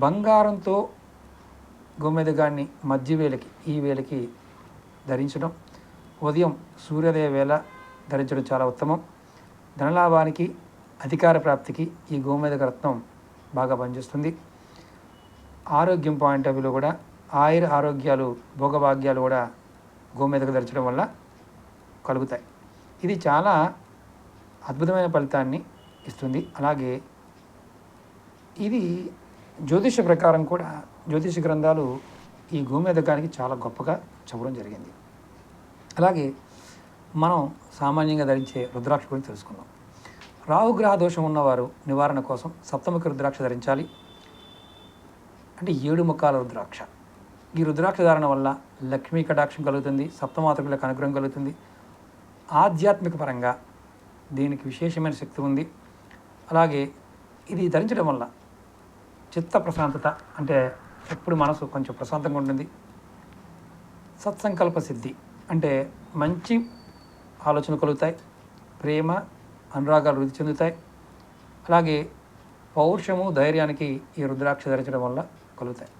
బంగారంతో గోమేదకాన్ని మధ్య వేళకి ఈ వేళకి ధరించడం, ఉదయం సూర్యోదయ వేళ ధరించడం చాలా ఉత్తమం. ధనలాభానికి, అధికార ప్రాప్తికి ఈ గోమేదక రత్నం బాగా పనిచేస్తుంది. ఆరోగ్యం పాయింట్ ఆఫ్ వ్యూలో కూడా ఆరోగ్యాలు, భోగభాగ్యాలు కూడా గోమేదక ధరించడం వల్ల కలుగుతాయి. ఇది చాలా అద్భుతమైన ఫలితాన్ని ఇస్తుంది. అలాగే ఇది జ్యోతిష ప్రకారం కూడా జ్యోతిష గ్రంథాలు ఈ గోమేదకానికి చాలా గొప్పగా చెప్పడం జరిగింది. అలాగే మనం సామాన్యంగా ధరించే రుద్రాక్ష గురించి తెలుసుకుందాం. రాహుగ్రహ దోషం ఉన్నవారు నివారణ కోసం సప్తముఖి రుద్రాక్ష ధరించాలి. అంటే 7 ముఖాల రుద్రాక్ష. ఈ రుద్రాక్ష ధారణ వల్ల లక్ష్మీ కటాక్షం కలుగుతుంది, సప్తమాతృకులకు అనుగ్రహం కలుగుతుంది. ఆధ్యాత్మిక పరంగా దీనికి విశేషమైన శక్తి ఉంది. అలాగే ఇది ధరించడం వల్ల చిత్త ప్రశాంతత, అంటే ఎప్పుడు మనసు కొంచెం ప్రశాంతంగా ఉంటుంది. సత్సంకల్ప సిద్ధి అంటే మంచి ఆలోచనలు కలుగుతాయి. ప్రేమ, అనురాగాలు వృద్ధి చెందుతాయి. అలాగే పౌరుషము, ధైర్యానికి ఈ రుద్రాక్ష ధరించడం వల్ల కలుగుతాయి.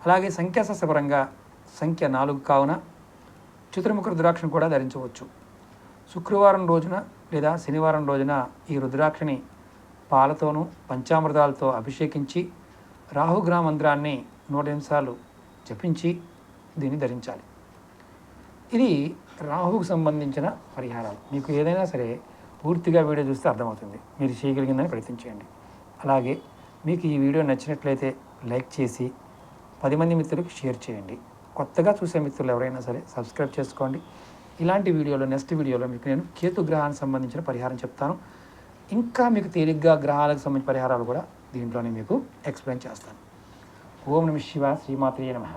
అలాగే సంఖ్యాశాస్త్రపరంగా సంఖ్య 4 కావున చతుర్ముఖ రుద్రాక్షను కూడా ధరించవచ్చు. శుక్రవారం రోజున లేదా శనివారం రోజున ఈ రుద్రాక్షని పాలతోనూ పంచామృతాలతో అభిషేకించి రాహుగ్రహ మంత్రాన్ని 108 సార్లు జపించి దీన్ని ధరించాలి. ఇది రాహుకు సంబంధించిన పరిహారాలు. మీకు ఏదైనా సరే పూర్తిగా వీడియో చూస్తే అర్థమవుతుంది. మీరు చేయగలిగిందని ప్రయత్నించండి. అలాగే మీకు ఈ వీడియో నచ్చినట్లయితే లైక్ చేసి 10 మంది మిత్రులకు షేర్ చేయండి. కొత్తగా చూసే మిత్రులు ఎవరైనా సరే సబ్స్క్రైబ్ చేసుకోండి. ఇలాంటి వీడియోలో నెక్స్ట్ వీడియోలో మీకు నేను కేతు గ్రహానికి సంబంధించిన పరిహారం చెప్తాను. ఇంకా మీకు తేలిగ్గా గ్రహాలకు సంబంధించిన పరిహారాలు కూడా దీంట్లోనే మీకు ఎక్స్ప్లెయిన్ చేస్తాను. ఓం నమః శివాయ, శ్రీమాత్రే నమః.